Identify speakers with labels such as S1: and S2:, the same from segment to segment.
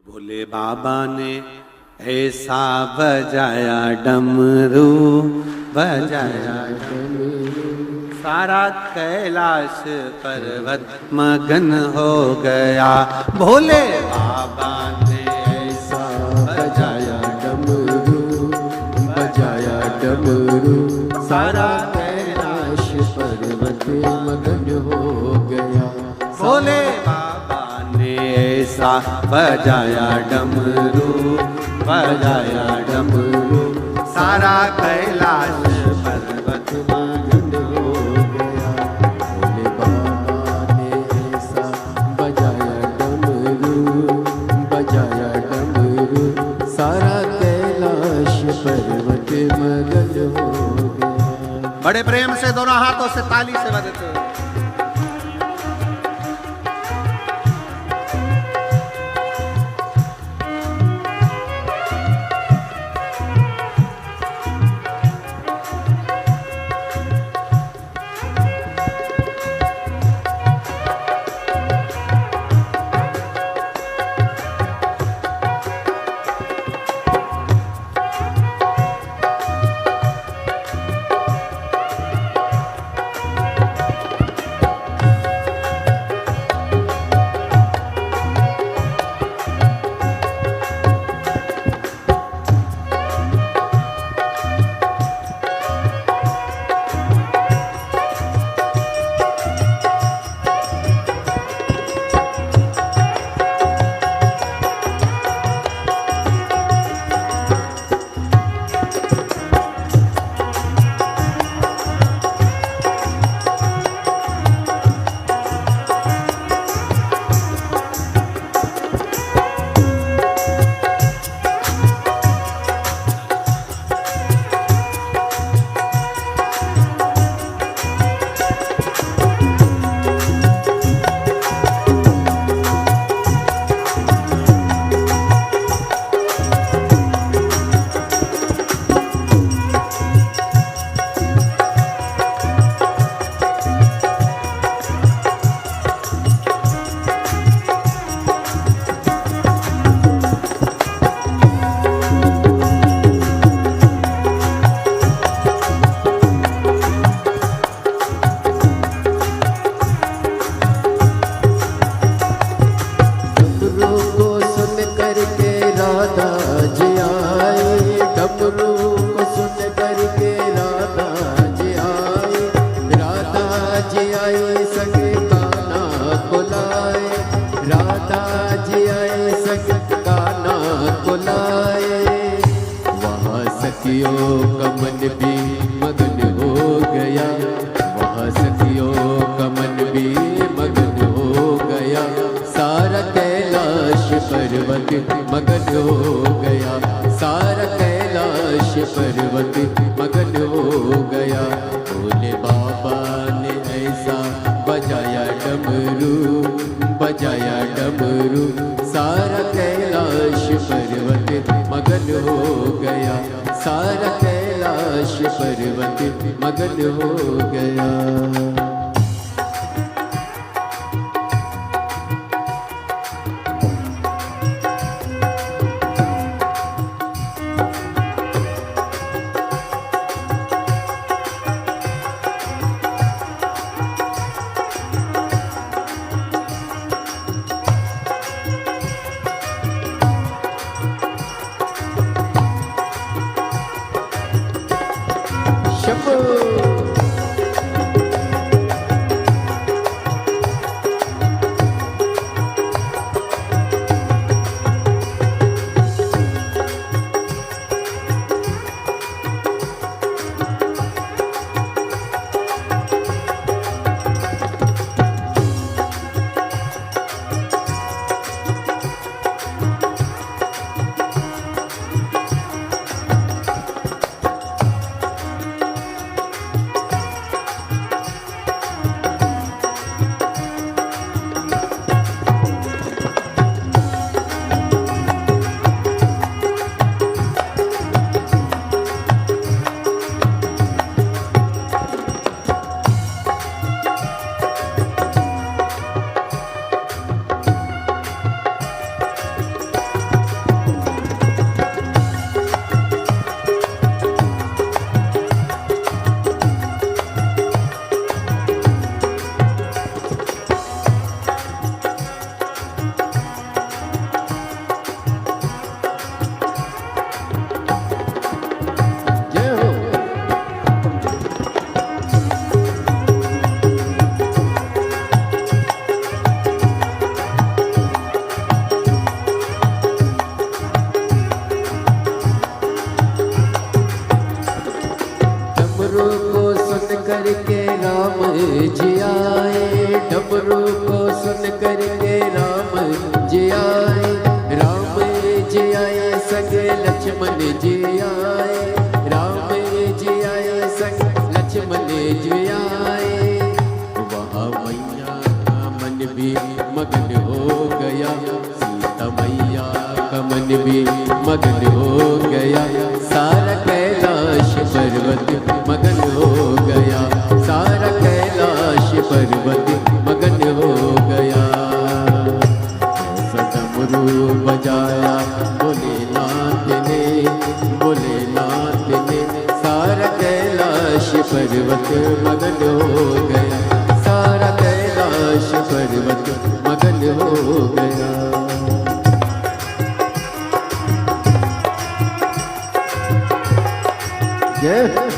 S1: भोले बाबा ने ऐसा बजाया डमरू, बजाया डमरू, सारा कैलाश पर्वत मगन हो गया। भोले बाबा ने ऐसा बजाया डमरू, बजाया डमरू, सारा कैलाश पर्वत मगन हो गया। भोले बाबा ने ऐसा बजाया डमरू, बजाया डमरू, सारा कैलाश पर्वत मगन हो गया। भोले बाबा ने ऐसा बजाया डमरू, बजाया डमरू, सारा कैलाश पर्वत मगन हो गया। बड़े प्रेम से दोनों हाथों से ताली से बजाते हैं।
S2: का मन भी मगन हो गया, वहाँ सखियों का मन भी मगन हो गया। सारा कैलाश पर्वत मगन हो गया, सारा कैलाश पर्वत मगन हो गया। भोले बाबा ने ऐसा बजाया डमरू, बजाया डमरू, सारा कैलाश पर्वत मगन हो गया, सारा कैलाश पर्वत मगन हो गया। जी आए, डमरू को सुन करके राम जी आए, राम जी आए संगे लक्ष्मण जी आए, राम जी आए संग लक्ष्मण जी आए। वहाँ मैया का मन भी मगन हो गया, सीता मैया का मन भी मगन हो गया, सारा कैलाश पर्वत मगन हो गया, सारा कैलाश पर्वत मगन हो गया। डमरू बजाया भोलेनाथ ने, भोलेनाथ ने, सारा कैलाश पर्वत मगन हो गया, सारा कैलाश पर्वत मगन हो गया। जय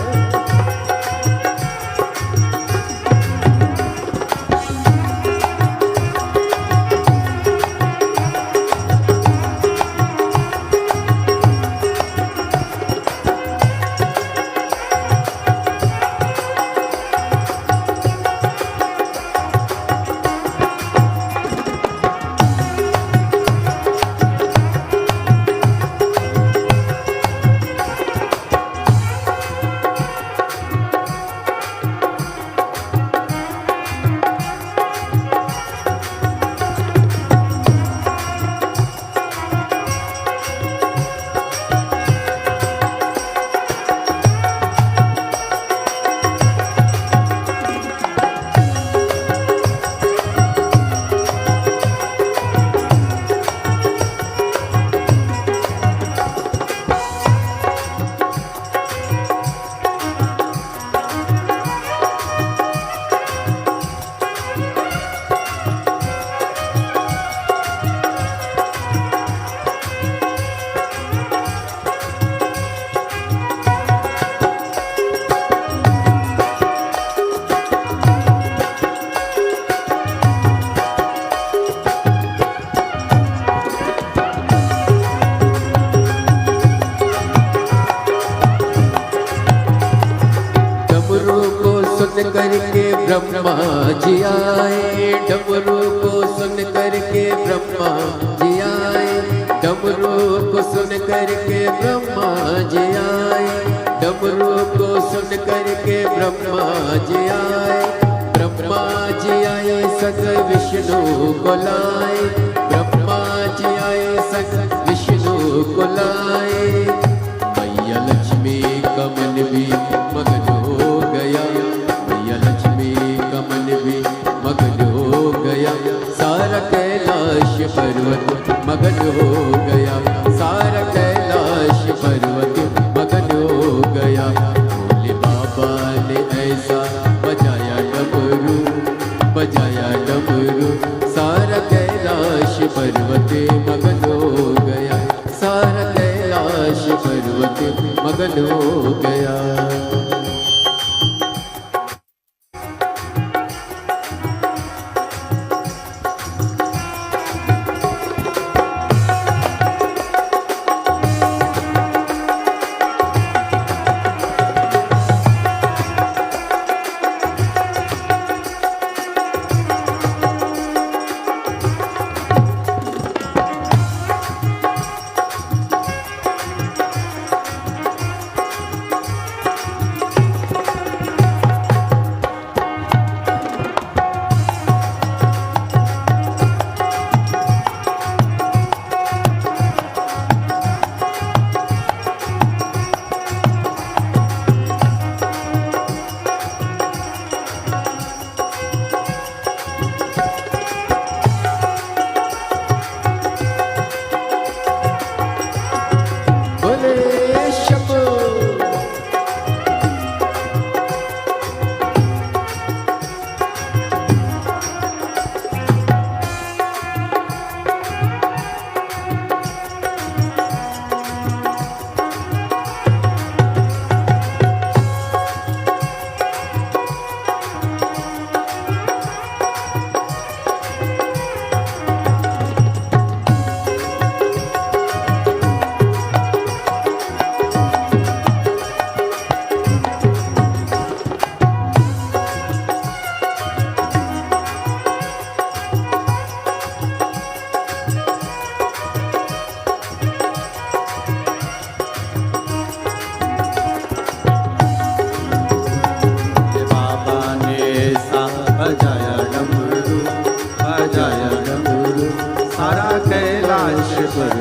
S2: करके ब्रह्मा जी आए, डमरू को सुन करके ब्रह्मा जी आए, डमरू को सुन करके ब्रह्मा जी आए, डमरू को सुन करके ब्रह्मा जी आए, ब्रह्मा जी आए सग विष्णु को लाए, ब्रह्मा जी आए सग विष्णु को लाए। मैया लक्ष्मी का मन भी मगन हो गया, लक्ष्मी का मन भी मगन हो गया, सारा कैलाश पर्वत मगन हो गया, सारा कैलाश पर्वत मगन हो गया। भोले बाबा ने ऐसा बजाया डमरू, बजाया डमरू, सारा कैलाश पर्वत मगन हो गया, सारा कैलाश पर्वत मगन हो गया।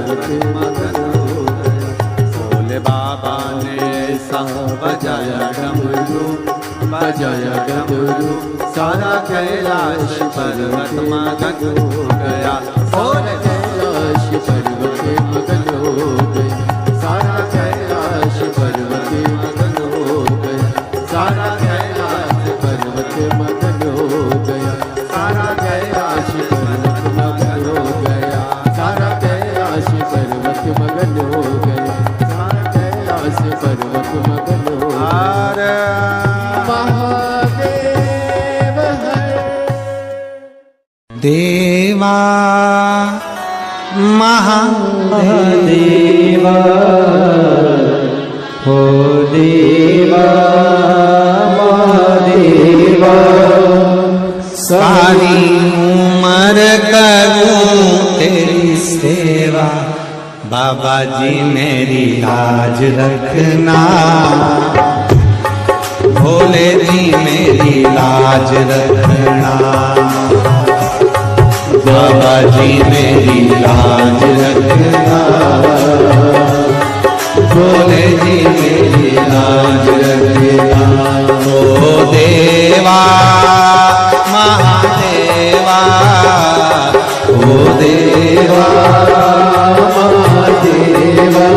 S2: पर्वत मगन हो गया।
S1: भोले बाबा ने ऐसा बजाया डमरू,
S2: बजाया डमरू,
S1: सारा कैलाश पर्वत मगन हो गया।
S2: सारा कैलाश पर्वत मगन हो गया। सारा कैलाश पर्वत मगन हो गया। सारा कैलाश पर्वत मगन हो गया। सारा कैलाश पर्वत मगन हो गया। सारा कैलाश पर्वत मगन हो गया। सारा कैलाश पर्वत मगन हो गया। महादेव हर
S1: देवा
S2: महादेवा हो देवा महादेवा
S1: सारी उम्र करूं तेरी सेवा, बाबा जी मेरी लाज रखना, भोले जी मेरी लाज रखना, बाबा जी मेरी लाज रखना, भोले जी मेरी लाज रखना। ओ देवा महादेवा, ओ देवा
S2: महादेवा,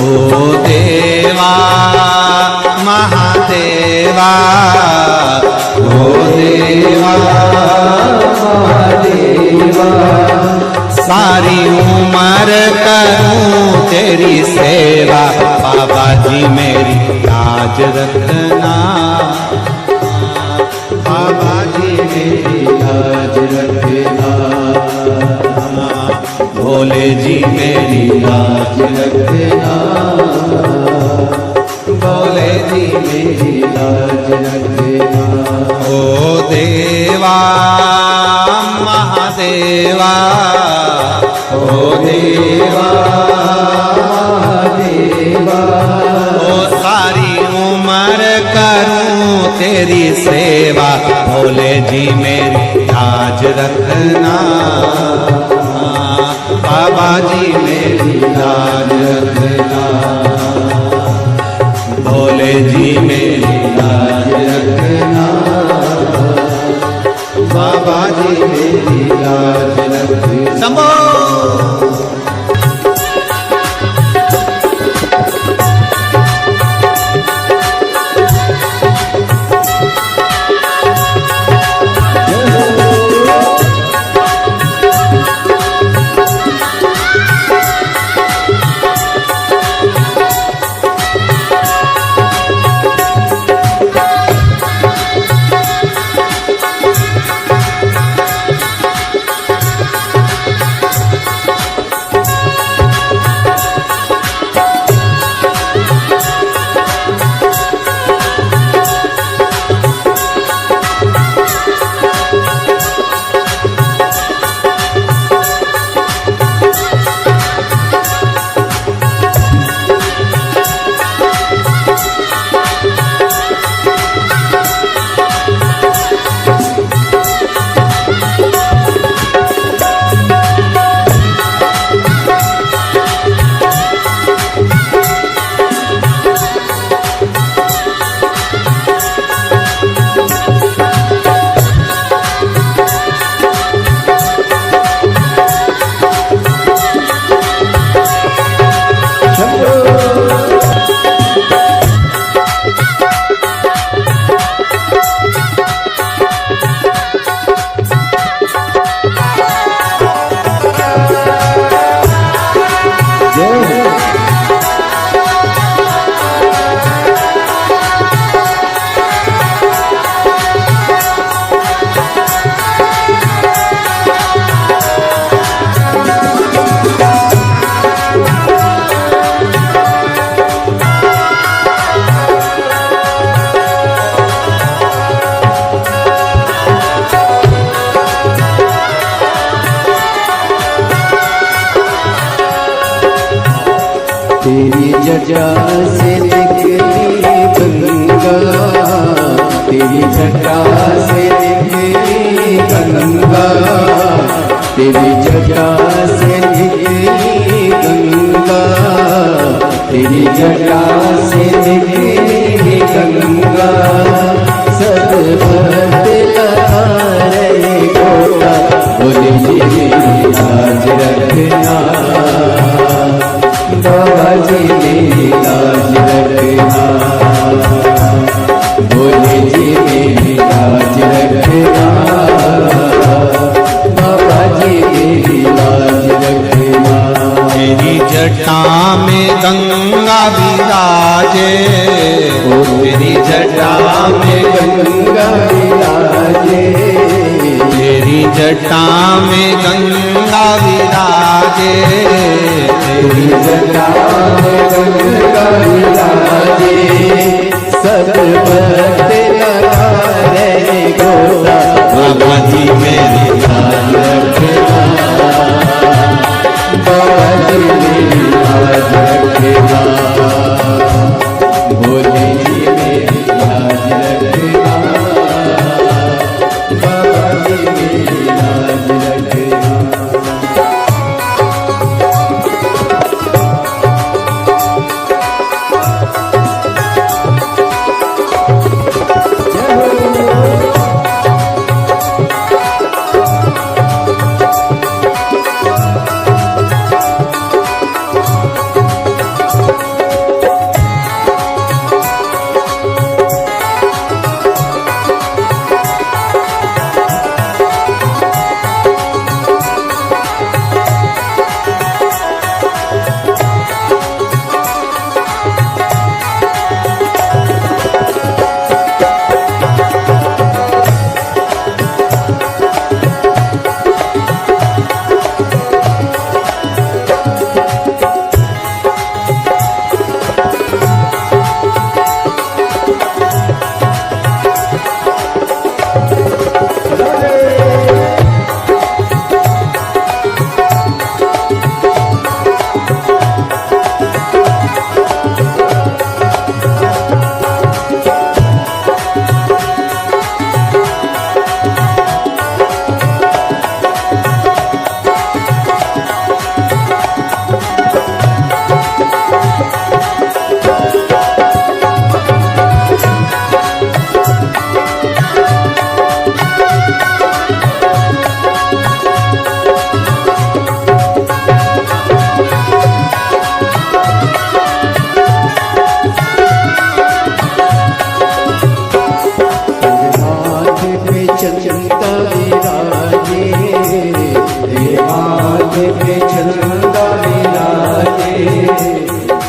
S1: ओ देवा महादेवा, ओ देवा
S2: महादेवा
S1: सारी उम्र करूं तेरी सेवा, बाबा जी मेरी लाज रखना, बाबा जी मेरी
S2: लाज रखना,
S1: भोले जी मेरी लाज
S2: रखना,
S1: भोले जी
S2: मेरी लाज रखना।
S1: ओ देवा महादेवा, ओ देवा
S2: महादेवा
S1: ओ सारी उम्र करूं तेरी सेवा, भोले जी मेरी लाज रखना, बाबा जी मेरी लाज रखना, भोले जी मेरी लाज रखना, बाबा जी मेरी लाज रखना। शंभो
S2: तेरी जटा से निकली गंगा, तेरी जटा से निकली गंगा, तेरी जटा से निकली
S1: जटा से निकली गंगा सब भक्त लगा रहे गोरा बोले जी मेरी लाज रखना बाबा जी मेरी लाज रखना बोले जी मेरी लाज रखना बाबा जी मेरी लाज रखना।
S3: तेरी जटा में गंगा विराजे,
S1: तेरी जटा में गंगा विराजे,
S3: तेरी जटा में गंगा विराजे,
S1: तेरी जटा में गंगा विराजे सब भक्त लगा रहे गोरा बाबा जी मेरी लाज रखना बाबा जी मेरी लाज रखना बोले जी मेरी लाज रखना बाबा जी मेरी लाज रखना।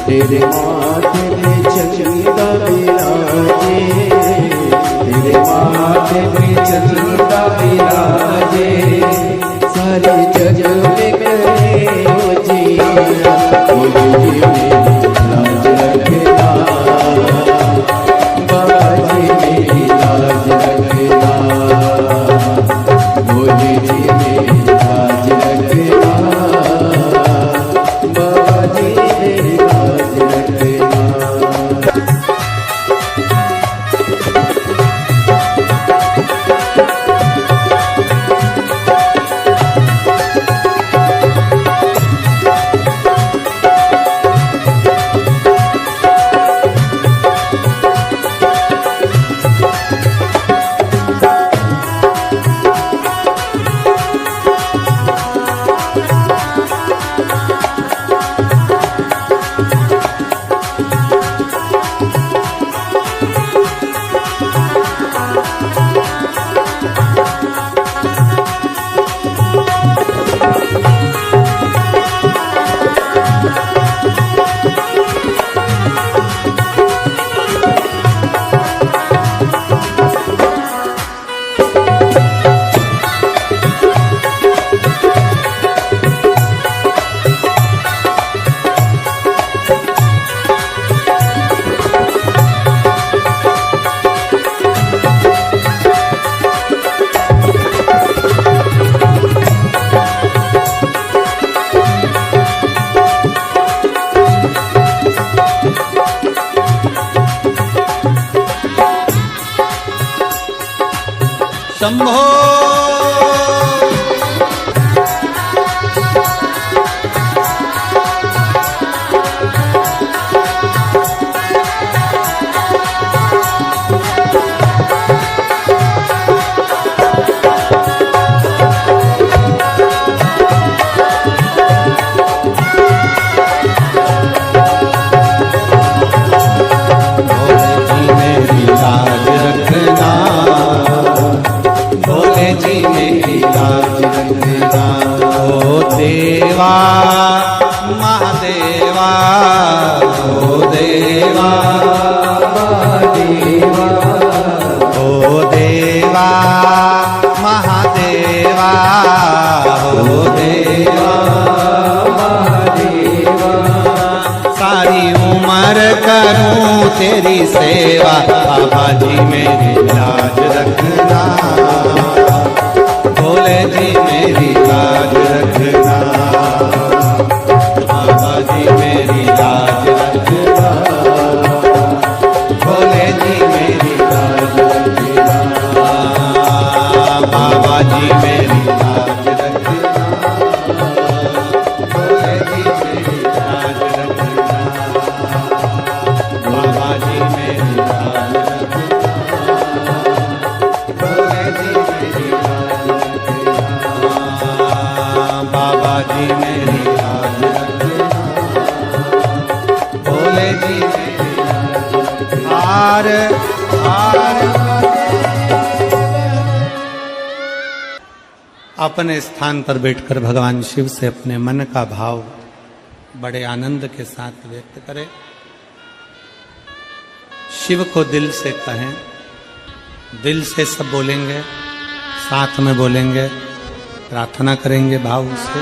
S1: तेरे माथे पे चंदा विराजे, तेरे माथे पे चंदा विराजे सारे जग में करे हो जिया बोले जी मेरी लाज रखना बाबा जी मेरी लाज रखना बोले जी मेरी लाज रखना बाबा जी मेरी लाज रखना।
S3: शंभो देवा महादेवा ओ देवा
S1: महादेवा
S3: ओ देवा महादेवा ओ देवा
S1: महादेवा
S3: सारी उम्र करूं तेरी सेवा बाबा जी मेरी लाज रखना भोले जी मेरी लाज रखना बाबा जी मेरी लाज रखना भोले जी मेरी लाज रखना बाबा जी मेरी लाज रखना भोले जी मेरी लाज रखना बाबा जी मेरी लाज रखना भोले जी मेरी लाज रखना बाबा जी मेरी लाज रखना भोले जी मेरी लाज रखना। हार अपने स्थान पर बैठकर भगवान शिव से अपने मन का भाव बड़े आनंद के साथ व्यक्त करें। शिव को दिल से कहें, दिल से सब बोलेंगे, साथ में बोलेंगे, प्रार्थना करेंगे भाव से।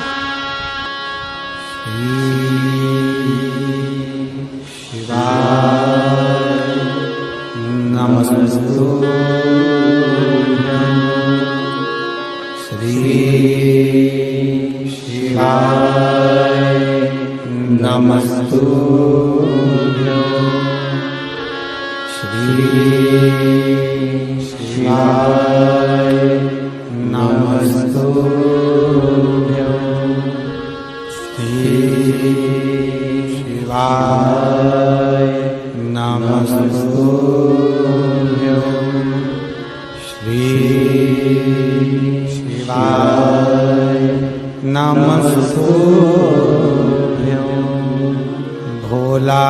S3: शिवाय नमस्तुभ्यं श्री शिवाय नमस्तुभ्यं श्री शिवाय नमस्तुभ्यं श्री शिवाय नमस्तुभ्यं श्री शिवाय नमस्तुभ्यं भोला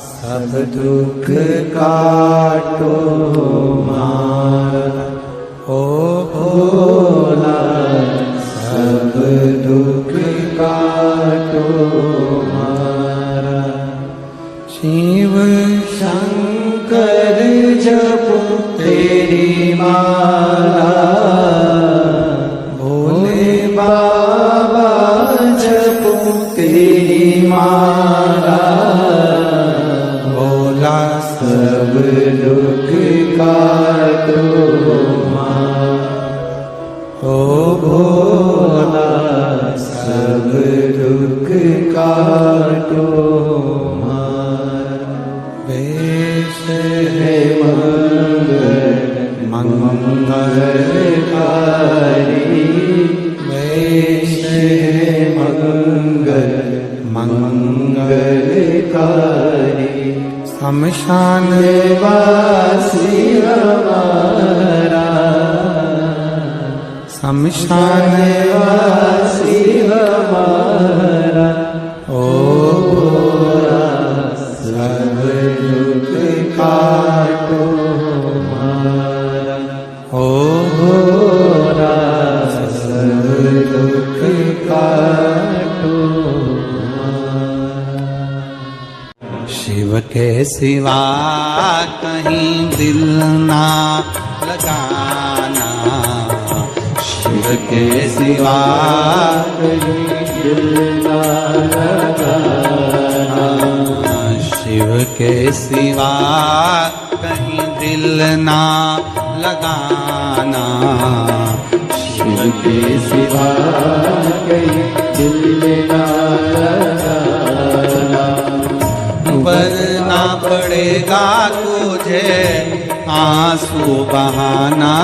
S3: सब दुख काटो मारा ओ भोला सब दुख काटो मारा शिव शंकर जपो तेरी माला भोले बाबा जपो तेरी माला भोला सब दुख काटो ओ भोला सब दुख काटो वेश है मंगलकारी वेश है मंगलकारी शमशान वासी हमारा शमशान वासी हमारा ओ भोला सब दुख काटो हमारा ओ भोला सब दुख काटो हमारा। शिव के सिवा कहीं दिल ना लगाना शिव के सिवा कहीं दिल ना लगाना शिव के सिवा कहीं दिल ना लगाना शिव के सिवा कहीं दिल ना लगाना वरना पड़ेगा तुझे आंसू बहाना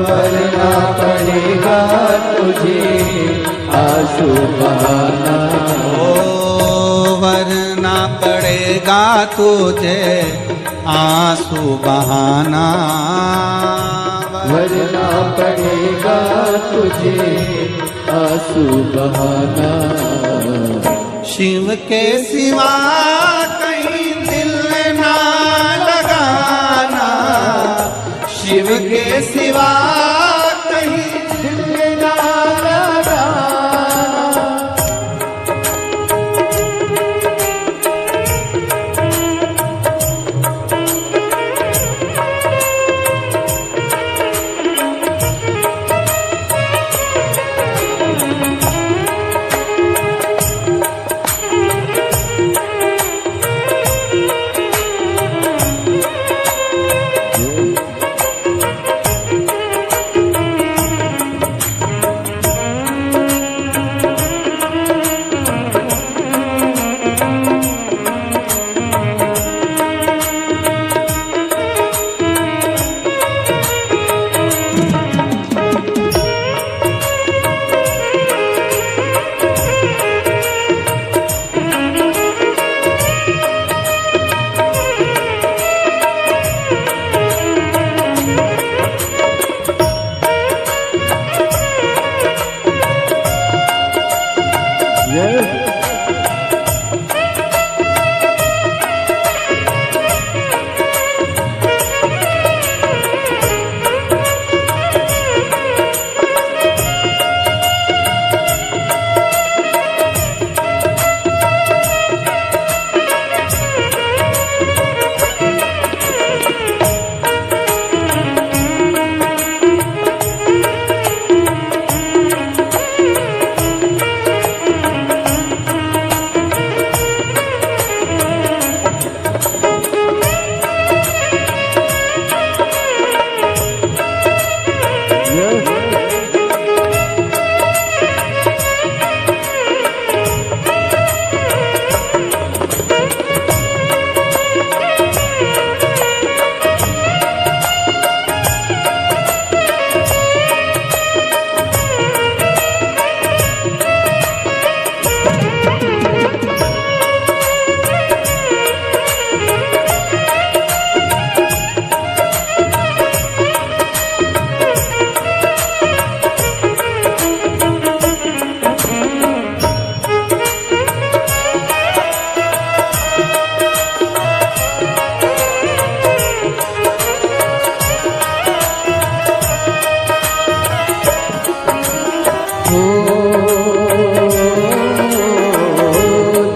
S1: वरना पड़ेगा तुझे आंसू बहाना
S3: ओ वरना पड़ेगा तुझे आंसू बहाना
S1: वरना पड़ेगा तुझे आंसू बहाना
S3: शिव के सिवा कहीं दिल ना लगाना शिव के सिवा कहीं
S1: दिल ना लगाना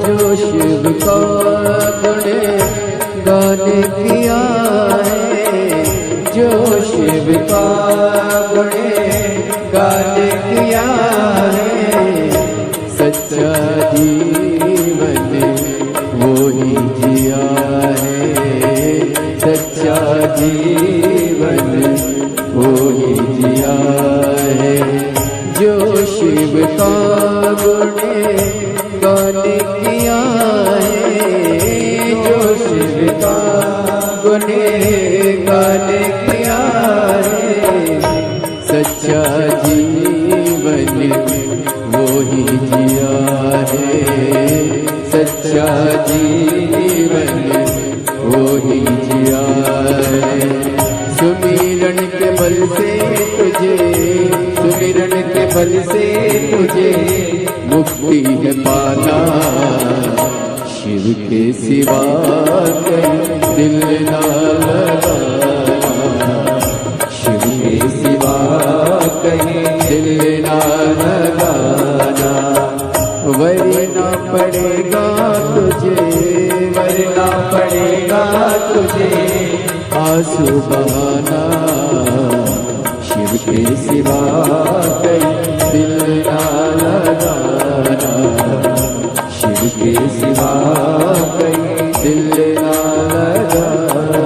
S2: जो शिव का गुण गाने किया है, जो शिव का गुण गाने किया है, सच्चा जीवन वो ही जिया है, सच्चा जीवन वो ही जिया है। जो शिव का गुण गाने किया है, जो शिव का गुण गाने किया है, सच्चा जीवन वो ही जिया है, सच्चा जीवन वो ही जिया है। सुमिरन के बल से तुझे, सुमिरन के बल से तुझे मुक्ति है पाना, शिव के सिवा कहीं दिल ना लगाना, शिव के सिवा कहीं दिल ना लगाना। वरना पड़ेगा तुझे, वरना पड़ेगा तुझे आंसू बहाना, शिव के सिवा कहीं दिल ना लगाना, शिव के सिवा कहीं दिल ना लगाना।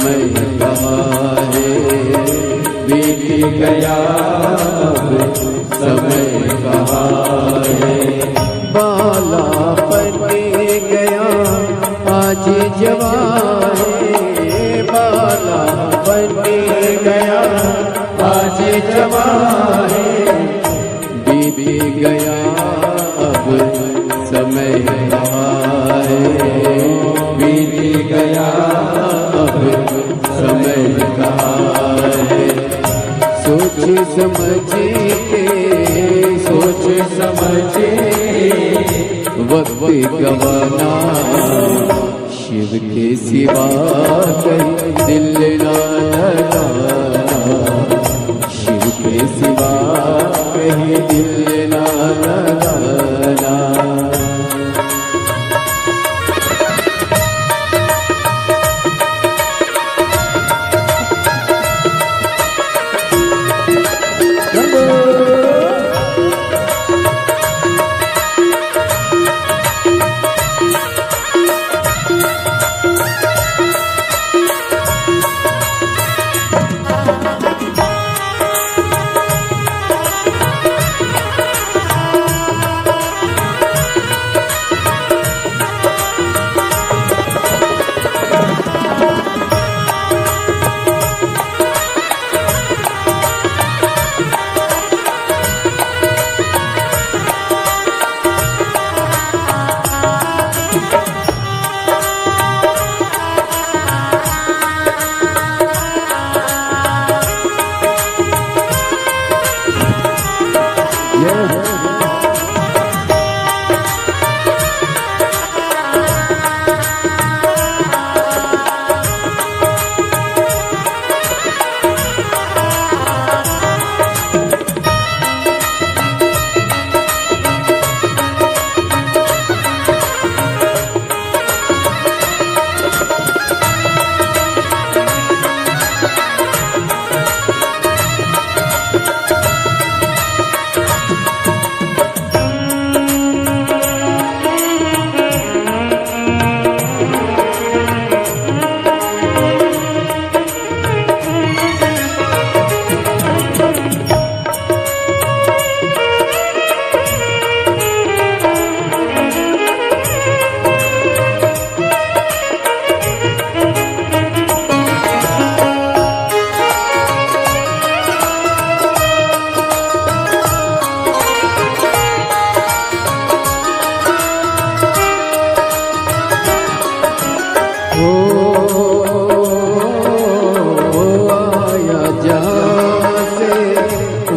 S2: समय कहाँ है, बीत गया अब समय कहाँ है। बालापन गया आज जवान है, बालापन गया आज जवान है, बीत गया अब समय कहाँ है, बीत गया अब समय कहाँ है। सोच समझ के, सोच समझ वक्त गवाना, शिव के सिवा कहीं दिल ना लगाना, शिव के सिवा कहीं दिल ना लगाना।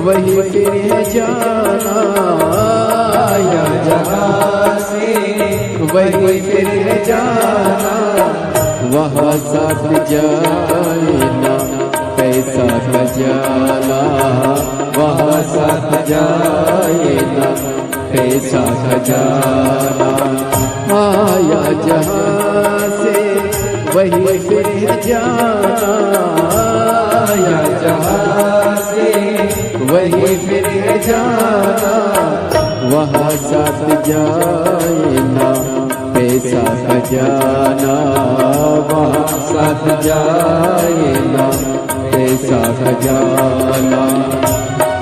S2: वही फिर जाना, आया जहाँ से वही फिर जाना, वहाँ साथ जाए ना पैसा खजाना, वहाँ साथ जाए ना पैसा खजाना। आया जहाँ से वही फिर जाना, आया जहाँ से वही फिर जाना, वहाँ साथ जाए ना पैसा खजाना, वहाँ साथ जाए ना पैसा खजाना।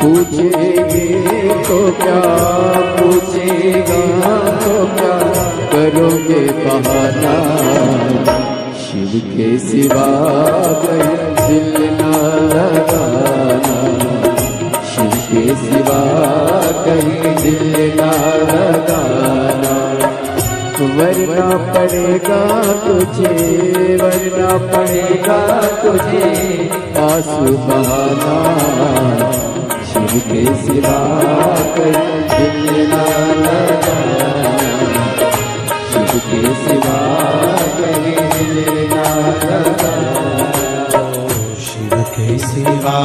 S2: पूछेंगे तो क्या, पूछेगा तो क्या, करोगे बहाना, शिव के सिवा कहीं दिल ना लगाना, शिव के सिवा कहीं दिल ना लगाना। वरना पड़ेगा तुझे, वरना पड़ेगा तुझे आंसू बहाना, शिव के सिवा कहीं दिल ना लगाना, शिव के सिवा कहीं दिल ना लगाना,
S3: शिव के सिवा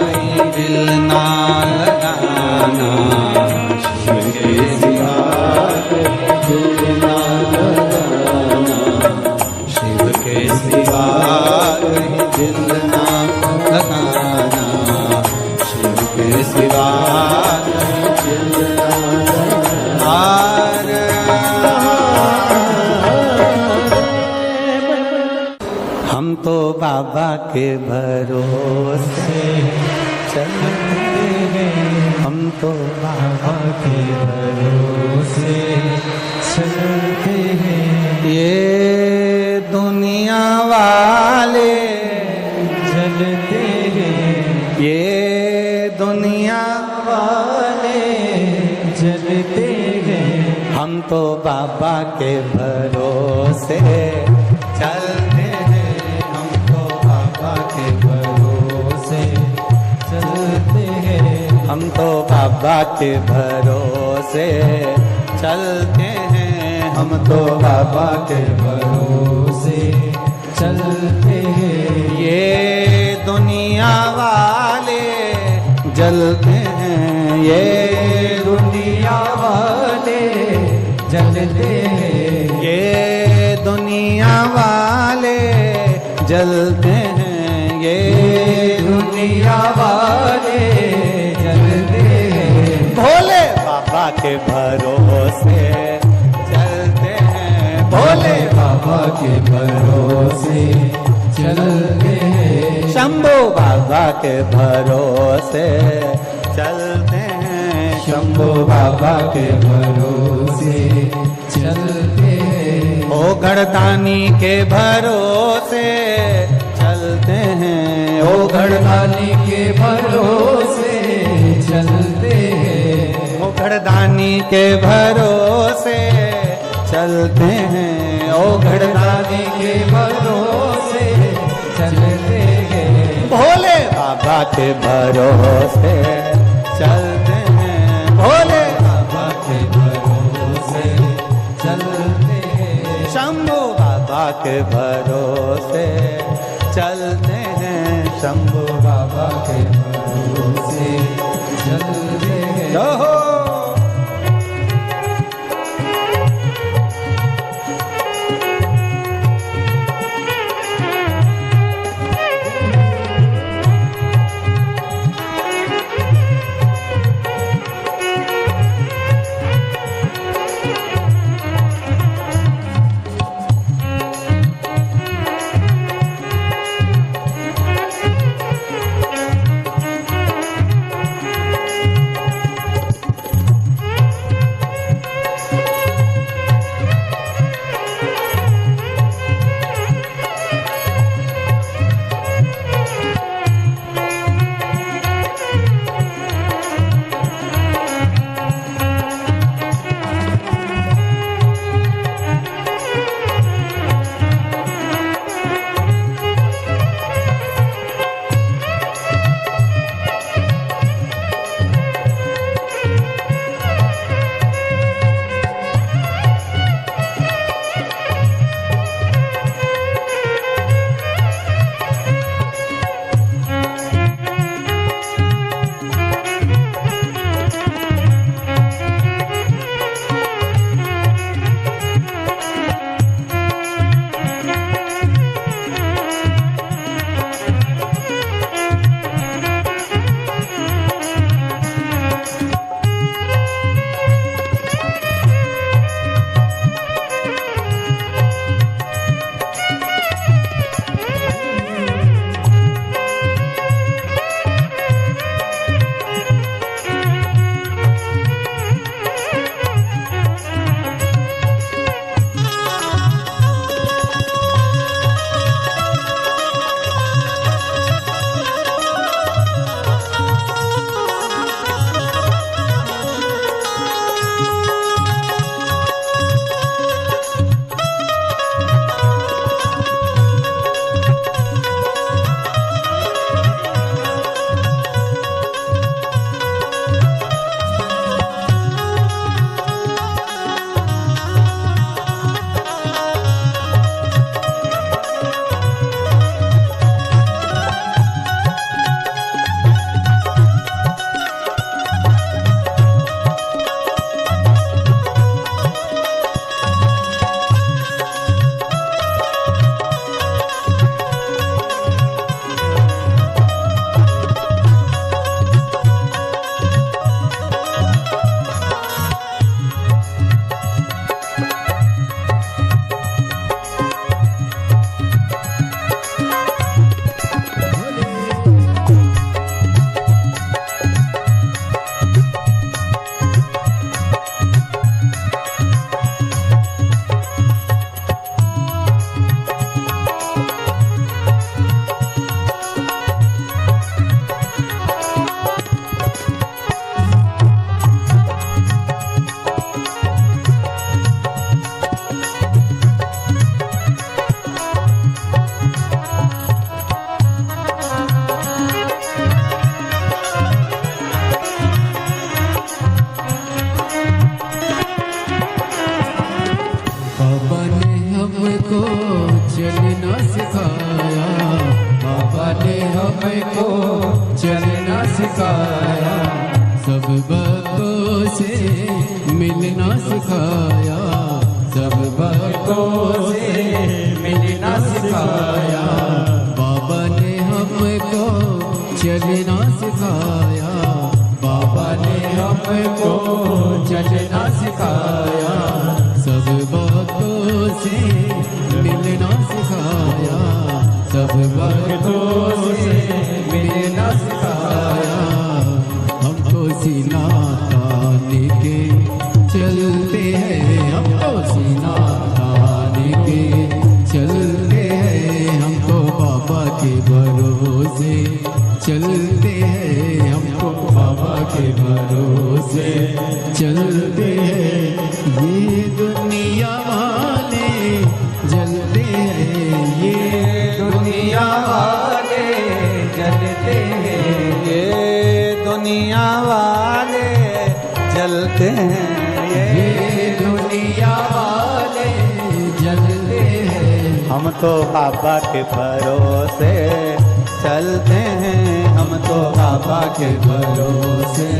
S3: कहीं दिल ना लगाना, शिव के सिवा कहीं दिल ना लगाना, शिव के सिवा कहीं दिल ना लगाना, शिव के सिवा कहीं दिल ना लगाना। हम तो बाबा के भरोसे चलते हैं, हम तो बाबा के भरोसे चलते हैं। ये दुनिया वाले चलते हैं, ये दुनिया वाले चलते हैं, हम तो बाबा के भरोसे चलते हैं, हम तो बाबा के भरोसे चलते हैं, हम तो बाबा के भरोसे चलते हैं, हम तो बाबा के भरोसे चलते हैं। ये दुनिया वाले जलते हैं, ये दुनिया वाले जलते हैं, ये दुनिया वाले जलते हैं, ये दुनिया वाले जलते हैं। भोले बाबा के भरोसे चलते हैं, भोले बाबा के भरोसे चलते हैं, शंभू बाबा के भरोसे चलते हैं, शंभू बाबा के भरोसे चलते हैं। ओ गढ़दानी के भरोसे चलते हैं, ओ गढ़दानी के भरोसे चलते हैं, ओ गढ़दानी के भरोसे चलते हैं, ओ गढ़दानी के भरोसे चलते हैं। भोले बाबा के भरोसे चलते हैं, भोले बाबा के भरोसे चलते हैं, शंभू बाबा के भरोसे चलते हैं, शंभू बाबा के भरोसे चलते हैं। जोहो
S2: हमको चलना सिखाया, सब भक्तों से मिलना सिखाया, सब भक्तों से मिलना सिखाया। बाबा ने हमको चलना सिखाया, बाबा ने हमको चलना सिखाया, सब भक्तों से मिलना सिखाया, सब भक्तों से मिलना सिखाया। हमको सीना तान के चलते हैं, हमको सीना तान के चलते हैं, हमको बाबा के भरोसे चलते हैं, हमको बाबा के भरोसे चलते हैं। ये दुनिया वाले जलते हैं, ये दुनिया वाले जलते हैं,
S3: ये दुनिया वाले जलते हैं,
S2: ये दुनिया वाले जलते हैं।
S3: हम तो बाबा के भरोसे चलते हैं, हम तो बाबा के
S2: भरोसे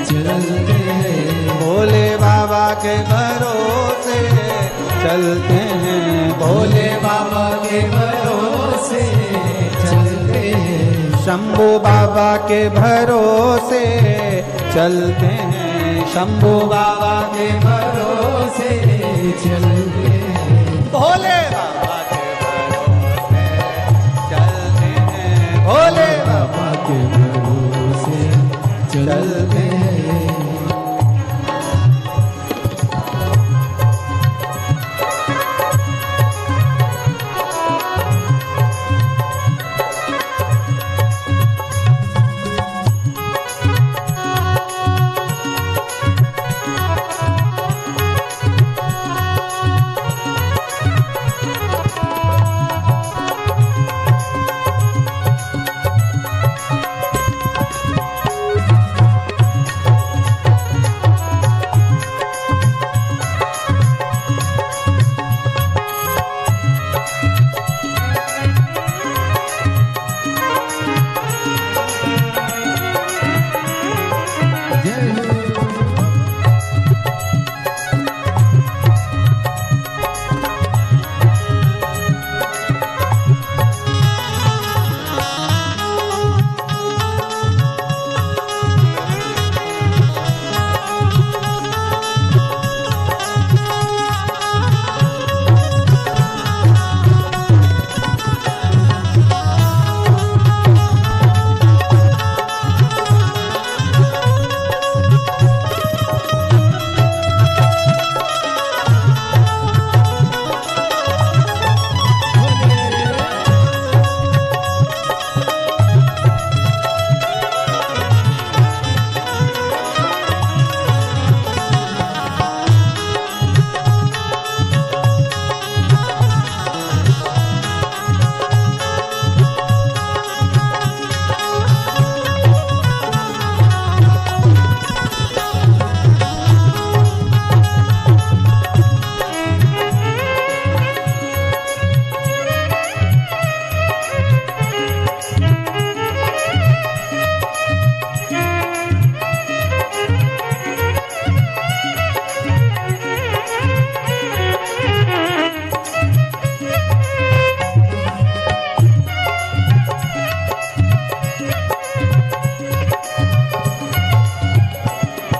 S2: चलते हैं,
S3: भोले बाबा के भरोसे चलते हैं,
S2: भोले बाबा के भरोसे चलते हैं,
S3: शंभू बाबा के भरोसे चलते हैं, शंभू बाबा के
S2: भरोसे चलते हैं,
S3: भोले बाबा के भरोसे चलते हैं, भोले
S2: बाबा के भरोसे चलते हैं।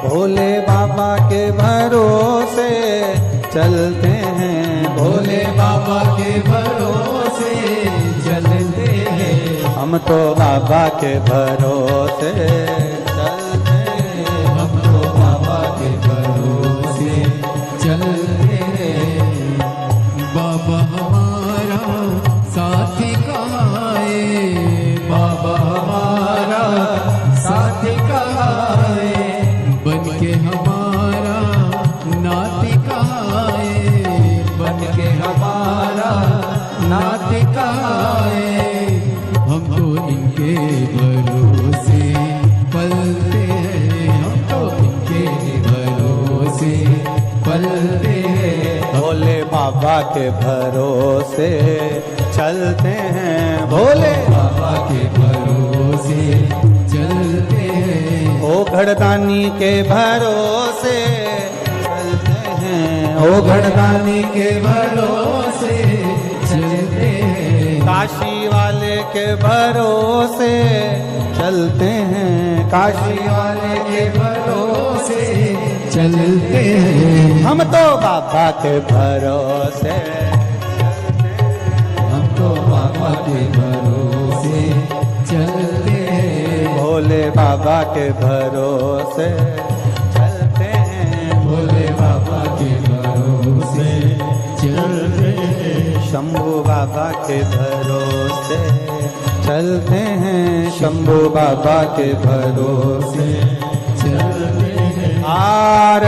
S3: भोले बाबा के भरोसे चलते हैं,
S2: भोले बाबा के भरोसे चलते हैं,
S3: हम तो बाबा के भरोसे चलते हैं,
S2: हम तो बाबा के भरोसे चलते हैं। बाबा हमारा साथी कहाँ है, बाबा हमारा साथी कहाँ है, बन के हमारा नाती कहाँ है, बन के हमारा नाती कहाँ है। हम तो इनके भरोसे पलते हैं, हम तो इनके भरोसे पलते हैं।
S3: भोले बाबा के भरोसे चलते हैं, भोले
S2: बाबा के भरोसे भरोसे चलते हैं।
S3: ओ घड़दानी के भरोसे चलते हैं,
S2: ओ घड़दानी के भरोसे चलते हैं।
S3: काशी वाले के भरोसे चलते हैं, काशी
S2: वाले के भरोसे चलते हैं।
S3: हम तो बाबा के भरोसे,
S2: हम तो बाबा के भरोसे चलते हैं।
S3: भोले बाबा के भरोसे चलते हैं,
S2: भोले बाबा के भरोसे चलते हैं।
S3: शंभू बाबा के भरोसे चलते हैं, शंभू बाबा के भरोसे
S2: चलते हैं।
S3: आर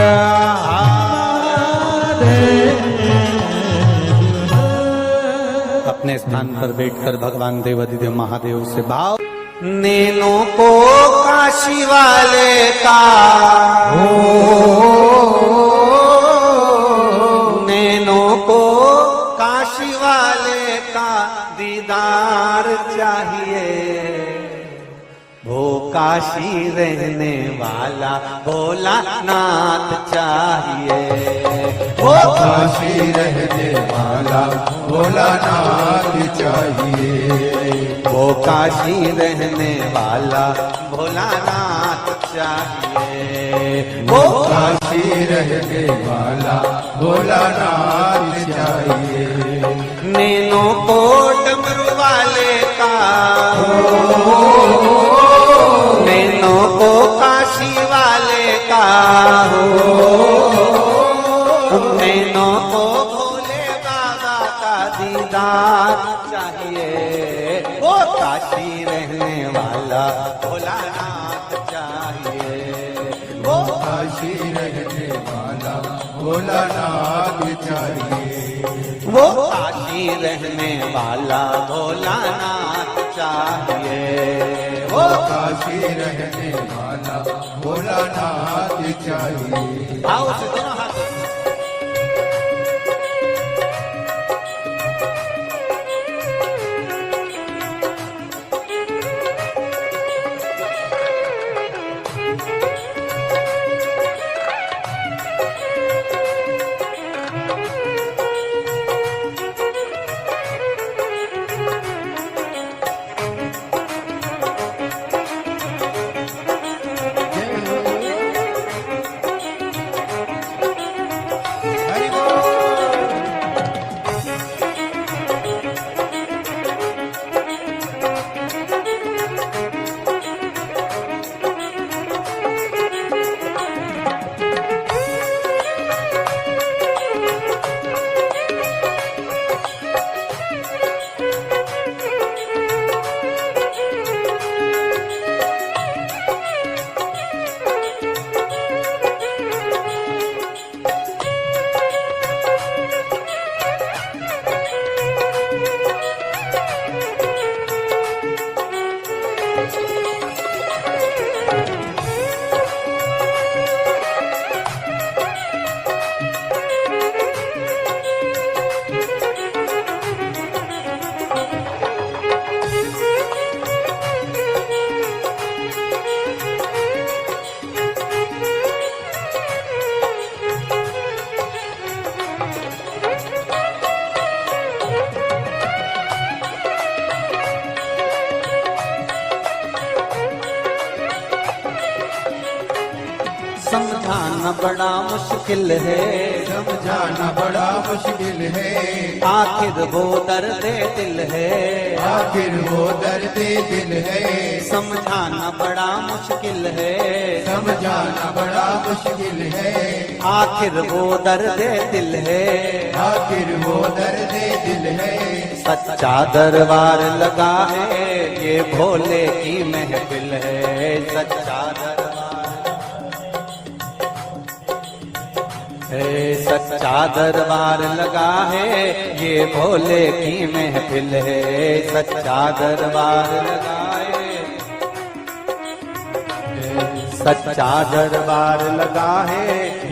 S3: अपने स्थान पर बैठकर भगवान देवाधिदेव महादेव से भाव। नैनों को काशी वाले का नैनों को काशी वाले का दीदार चाहिए। वो काशी रहने वाला भोलानाथ चाहिए। वो
S1: काशी रहने वाला भोलानाथ चाहिए।
S3: वो काशी रहने वाला भोलानाथ चाहिए। वो
S1: काशी रहने वाला भोलानाथ चाहिए।
S3: नैनों को डमरू वाले का नैनों को काशी वाले का नैनों को भोले बाबा का दीदार चाहिए। वो काशी रहने वाला भोलानाथ चाहिए। वो
S1: काशी रहने वाला भोलानाथ चाहिए।
S3: वो काशी रहने वाला भोलानाथ चाहिए। वो
S1: काशी रहने वाला भोलानाथ चाहिए।
S3: आओ से दोनों हाथ समझाना बड़ा मुश्किल है।
S1: समझाना बड़ा मुश्किल है।
S3: आखिर वो दर्द दिल है।
S1: आखिर वो दर्द दिल है।
S3: समझाना बड़ा मुश्किल है।
S1: समझाना बड़ा मुश्किल है।
S3: आखिर वो दर्द दिल है।
S1: आखिर वो दर्द दिल है।
S3: सच्चा दरबार लगा है, ये भोले की महफिल है। सच्चा दरबार है, सच्चा दरबार लगा है, ये भोले की महफिल है। सच्चा दरबार लगा है, सच्चा दरबार लगा है,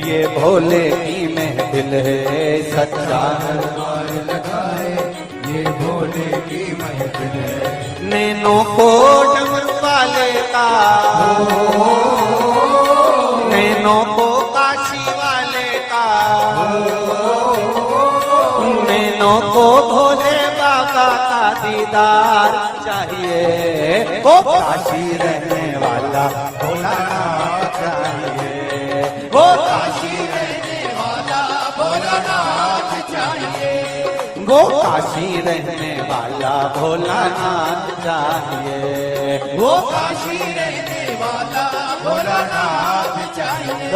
S3: ये भोले की महफिल है। सच्चा दरबार
S1: लगा है, ये भोले की महफिल है।
S3: नैनों को डमरू वाले का, नैनों को काशी वाले का, नैनों को भोले बाबा का दीदार चाहिए। वो काशी रहने वाला भोलानाथ चाहिए, वो काशी रहने वाला भोलानाथ चाहिए, वो काशी रहने वाला भोलानाथ चाहिए, वो काशी रहने वाला भोलानाथ चाहिए।